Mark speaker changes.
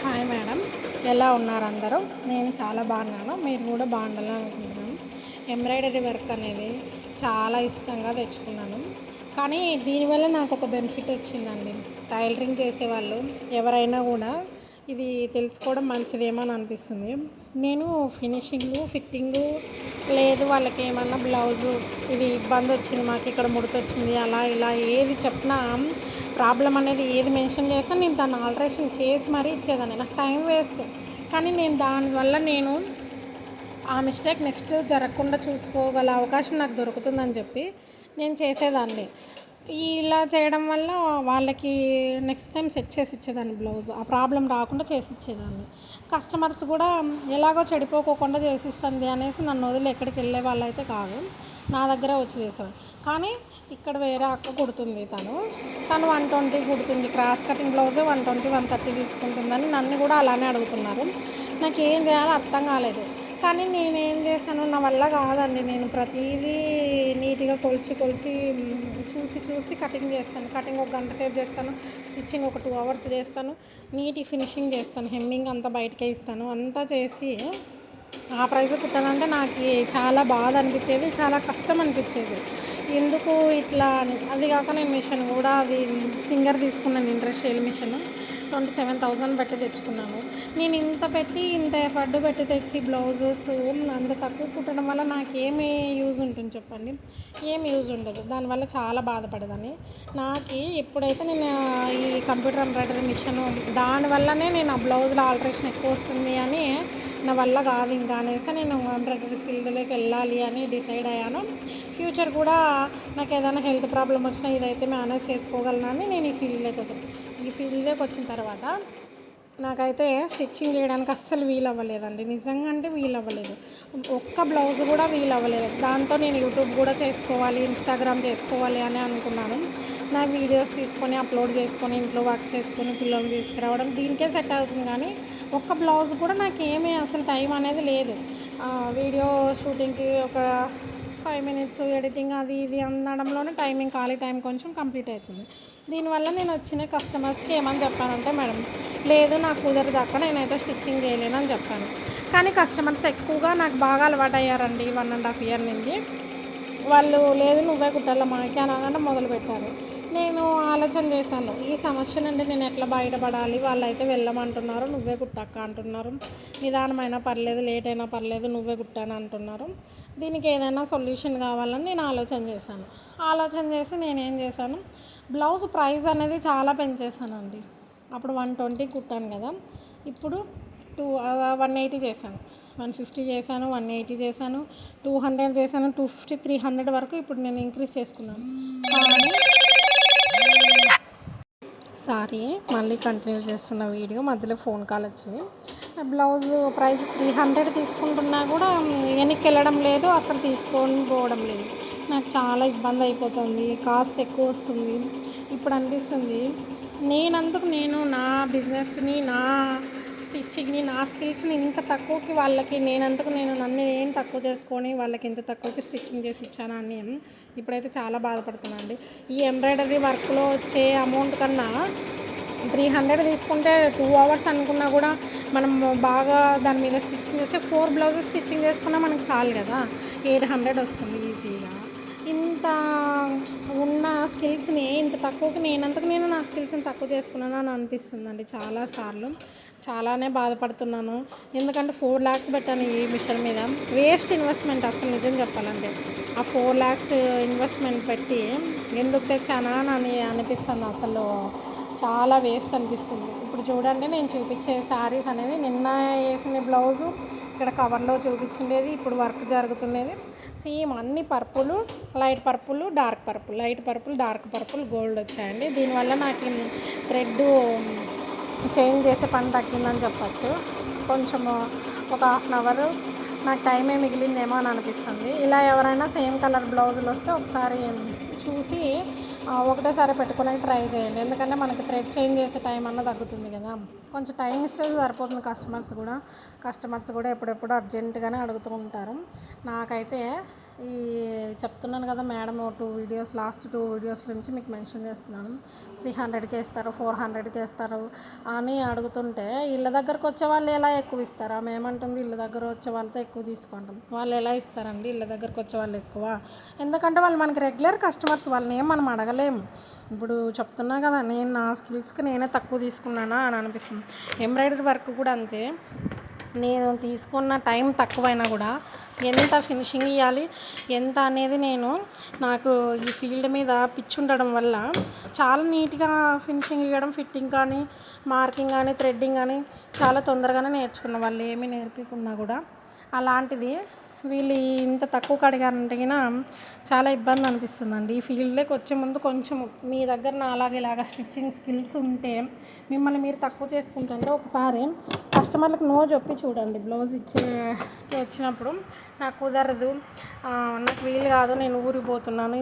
Speaker 1: Hi madam, ఎలా ఉన్నారు అందరూ? నేను చాలా బాగున్నాను, మీరు కూడా బాగుండాలని అనుకుంటున్నాను. ఎంబ్రాయిడరీ వర్క్ అనేది చాలా ఇష్టంగా తెచ్చుకున్నాను, కానీ దీనివల్ల నాకు ఒక బెనిఫిట్ వచ్చిందండి. టైలరింగ్ చేసేవాళ్ళు ఎవరైనా కూడా ఇది తెలుసుకోవడం మంచిదేమో అని అనిపిస్తుంది. నేను ఫినిషింగు ఫిట్టింగు లేదు, వాళ్ళకి ఏమన్నా బ్లౌజు ఇది ఇబ్బంది వచ్చింది, మాకు ఇక్కడ ముడత వచ్చింది, అలా ఇలా ఏది చెప్పినా ప్రాబ్లం అనేది ఏది మెన్షన్ చేస్తే నేను దాన్ని ఆల్టరేషన్ చేసి మరీ ఇచ్చేదాన్ని. నాకు టైం వేస్ట్, కానీ దానివల్ల నేను ఆ మిస్టేక్ నెక్స్ట్ జరగకుండా చూసుకోగల అవకాశం నాకు దొరుకుతుందని చెప్పి నేను చేసేదాన్ని. ఇలా చేయడం వల్ల వాళ్ళకి నెక్స్ట్ టైం సెట్ చేసి ఇచ్చేదాన్ని, బ్లౌజ్ ఆ ప్రాబ్లం రాకుండా చేసి ఇచ్చేదాన్ని. కస్టమర్స్ కూడా ఎలాగో చెడిపోకోకుండా చేసిస్తుంది అనేసి నన్ను వదిలి ఎక్కడికి వెళ్ళే వాళ్ళు అయితే కాదు, నా దగ్గర వచ్చి చేసేవాడు. కానీ ఇక్కడ వేరే అక్క కుడుతుంది, తను 120 కుడుతుంది, క్రాస్ కటింగ్ బ్లౌజ్ 120 130 తీసుకుంటుందని నన్ను కూడా అలానే అడుగుతున్నారు. నాకు ఏం చేయాలో అర్థం కాలేదు. కానీ నేనేం చేశాను, నా వల్ల కాదండి. నేను ప్రతిదీ నీట్గా కొలిచి చూసి కటింగ్ చేస్తాను. కటింగ్ ఒక గంట సేపు చేస్తాను, స్టిచ్చింగ్ ఒక 2 hours చేస్తాను, నీట్ ఫినిషింగ్ చేస్తాను, హెమ్మింగ్ అంతా బయటకే ఇస్తాను. అంతా చేసి ఆ ప్రైజ్ కుట్టానంటే నాకు చాలా బాధ అనిపించేది, చాలా కష్టం అనిపించేది. ఎందుకు ఇట్లా అని. అది కాక నేను మిషన్ కూడా అది సింగర్ తీసుకున్నాను, ఇండస్ట్రియల్ మిషన్ 27,000 పెట్టి తెచ్చుకున్నాను. నేను ఇంత పెట్టి ఇంత ఎఫర్ట్ పెట్టి తెచ్చి బ్లౌజెస్ అంత తక్కువ కుట్టడం వల్ల నాకేమి యూజ్ ఉంటుంది చెప్పండి? ఏమి యూజ్ ఉండదు. దానివల్ల చాలా బాధపడేదాన్ని. నాకు ఎప్పుడైతే నేను ఈ కంప్యూటర్ ఎంబ్రాయిడరీ మిషన్ దానివల్లనే నేను ఆ బ్లౌజ్లో ఆల్టరేషన్ ఎక్కువ వస్తుంది అని నా వల్ల కాదు ఇంకా అనేసి నేను ఎంబ్రాయిడరీ ఫీల్డ్లోకి వెళ్ళాలి అని డిసైడ్ అయ్యాను. ఫ్యూచర్ కూడా నాకు ఏదైనా హెల్త్ ప్రాబ్లం వచ్చినా ఇదైతే మేనేజ్ చేసుకోగలనని నేను ఈ ఫీల్డ్లోకి వచ్చిన తర్వాత నాకైతే స్టిచ్చింగ్ చేయడానికి అస్సలు వీలు అవ్వలేదండి. నిజంగా అంటే వీలు అవ్వలేదు, ఒక్క బ్లౌజ్ కూడా వీలు అవ్వలేదు. దాంతో నేను యూట్యూబ్ కూడా చేసుకోవాలి, ఇన్స్టాగ్రామ్ చేసుకోవాలి అని అనుకున్నాను. నా వీడియోస్ తీసుకొని అప్లోడ్ చేసుకొని ఇంట్లో వర్క్ చేసుకొని పిల్లల్ని తీసుకురావడం దీనికే సెట్ అవుతుంది. కానీ ఒక్క బ్లౌజ్ కూడా నాకు ఏమీ అసలు టైం అనేది లేదు. వీడియో షూటింగ్కి ఒక 5 minutes, ఎడిటింగ్ అది ఇది అనడంలోనే ఖాళీ టైం కొంచెం కంప్లీట్ అవుతుంది. దీనివల్ల నేను వచ్చిన కస్టమర్స్కి ఏమని చెప్పానంటే, మేడం లేదు నాకు కుదరదు అక్క, నేనైతే స్టిచ్చింగ్ చేయలేను అని చెప్పాను. కానీ కస్టమర్స్ ఎక్కువగా నాకు బాగా అలవాటు అయ్యారండి 1.5 year నుంచి. వాళ్ళు లేదు నువ్వే కుట్టాలి మాకే అని అనడం మొదలుపెట్టారు. నేను ఆలోచన చేశాను, ఈ సమస్య నుండి నేను ఎట్లా బయటపడాలి? వాళ్ళైతే వెళ్ళమంటున్నారు, నువ్వే కుట్టక్క అంటున్నారు, నిదానమైనా పర్లేదు, లేట్ అయినా పర్లేదు, నువ్వే కుట్టాను అంటున్నారు. దీనికి ఏదైనా సొల్యూషన్ కావాలని నేను ఆలోచన చేసి నేనేం చేశాను, బ్లౌజ్ ప్రైస్ అనేది చాలా పెంచేసానండి. అప్పుడు 120 కుట్టాను కదా, ఇప్పుడు 180 చేశాను, 150 చేశాను, 180 చేశాను, 200 చేశాను, 250, 300 వరకు ఇప్పుడు నేను ఇంక్రీజ్ చేసుకున్నాను. సారీ, మళ్ళీ కంటిన్యూ చేస్తున్న వీడియో మధ్యలో ఫోన్ కాల్ వచ్చింది. బ్లౌజ్ ప్రైస్ 300 తీసుకుంటున్నా కూడా వెనక్కి వెళ్ళడం లేదు, అసలు తీసుకొని పోవడం లేదు. నాకు చాలా ఇబ్బంది అయిపోతుంది, కాస్ట్ ఎక్కువ వస్తుంది. ఇప్పుడు అనిపిస్తుంది నేను నా బిజినెస్ని, నా స్టిచ్చింగ్ని, నా స్కిల్స్ని ఇంత తక్కువకి వాళ్ళకి నన్ను నేను తక్కువ చేసుకొని వాళ్ళకి ఇంత తక్కువకి స్టిచ్చింగ్ చేసి ఇచ్చాను అని ఇప్పుడైతే చాలా బాధపడుతున్నాను అండి. ఈ ఎంబ్రాయిడరీ వర్క్లో వచ్చే అమౌంట్ కన్నా 300 తీసుకుంటే 2 hours అనుకున్నా కూడా మనం బాగా దాని మీద స్టిచ్చింగ్ చేస్తే 4 blouses స్టిచ్చింగ్ చేసుకున్నా మనకు చాలు కదా, 800 వస్తుంది ఈజీగా. ఇంత ఉన్న స్కిల్స్ని ఇంత తక్కువకి నేను నా స్కిల్స్ని తక్కువ చేసుకున్నాను అని అనిపిస్తుందండి. చాలాసార్లు చాలానే బాధపడుతున్నాను. ఎందుకంటే 4 lakhs పెట్టాను ఈ మిషన్ మీద, వేస్ట్ ఇన్వెస్ట్మెంట్ అసలు నిజం చెప్పాలంటే. ఆ 4 lakhs ఇన్వెస్ట్మెంట్ పెట్టి ఎందుకు తెచ్చానా అని అనిపిస్తుంది, అసలు చాలా వేస్ట్ అనిపిస్తుంది. ఇప్పుడు చూడండి, నేను చూపించే శారీస్ అనేది నిన్న వేసిన బ్లౌజు ఇక్కడ కవర్లో చూపించిండేది, ఇప్పుడు వర్క్ జరుగుతున్నది సేమ్ అన్ని purple, light purple, dark purple, light purple, dark purple, gold వచ్చాయండి. దీనివల్ల నాకు థ్రెడ్ చేంజ్ చేసే పని తగ్గిందని చెప్పచ్చు. కొంచెము ఒక 1/2 hour నాకు టైమే మిగిలిందేమో అని అనిపిస్తుంది. ఇలా ఎవరైనా సేమ్ కలర్ బ్లౌజులు వస్తే ఒకసారి చూసి ఒకటేసారి పెట్టుకోవడానికి ట్రై చేయండి. ఎందుకంటే మనకి థ్రెడ్ చేంజ్ చేసే టైం అన్న తగ్గుతుంది కదా, కొంచెం టైం ఇస్తే సరిపోతుంది. కస్టమర్స్ కూడా ఎప్పుడెప్పుడు అర్జెంటుగానే అడుగుతూ ఉంటారు. నాకైతే ఈ చెప్తున్నాను కదా మేడం, 2 వీడియోస్, లాస్ట్ 2 వీడియోస్ నుంచి మీకు మెన్షన్ చేస్తున్నాను. 300కి వేస్తారు, 400కి వేస్తారు అని అడుగుతుంటే, ఇళ్ళ దగ్గరకు వచ్చే వాళ్ళు ఎలా ఎక్కువ ఇస్తారు? ఆమె ఏమంటుంది, ఇళ్ళ దగ్గర వచ్చే వాళ్ళతో ఎక్కువ తీసుకుంటాం. వాళ్ళు ఎలా ఇస్తారండి ఇళ్ళ దగ్గరకు వచ్చే వాళ్ళు ఎక్కువ? ఎందుకంటే వాళ్ళు మనకి రెగ్యులర్ కస్టమర్స్, వాళ్ళని ఏం మనం అడగలేము. ఇప్పుడు చెప్తున్నా కదా, నేను నా స్కిల్స్కి నేనే తక్కువ తీసుకున్నానా అని అనిపిస్తుంది. ఎంబ్రాయిడరీ వర్క్ కూడా అంతే. నేను తీసుకున్న టైం తక్కువైనా కూడా ఎంత ఫినిషింగ్ ఇవ్వాలి, ఎంత అనేది నాకు ఈ ఫీల్డ్ మీద పిచ్చి ఉండడం వల్ల చాలా నీట్గా ఫినిషింగ్ ఇవ్వడం, ఫిట్టింగ్ కానీ, మార్కింగ్ కానీ, థ్రెడ్డింగ్ కానీ చాలా తొందరగానే నేర్చుకున్న. వాళ్ళు ఏమీ నేర్పించకున్నా కూడా. అలాంటిది వీళ్ళు ఇంత తక్కువ అడిగారంటే చాలా ఇబ్బంది అనిపిస్తుందండి. ఈ ఫీల్డ్లోకి వచ్చే ముందు కొంచెం మీ దగ్గర నా ఇలాగ స్టిచ్చింగ్ స్కిల్స్ ఉంటే, మిమ్మల్ని మీరు తక్కువ చేసుకుంటుంటే ఒకసారి కస్టమర్లకు నో చెప్పి చూడండి. బ్లౌజ్ వచ్చినప్పుడు నాకు కుదరదు, నాకు వీలు కాదు, నేను ఊరికి పోతున్నాను,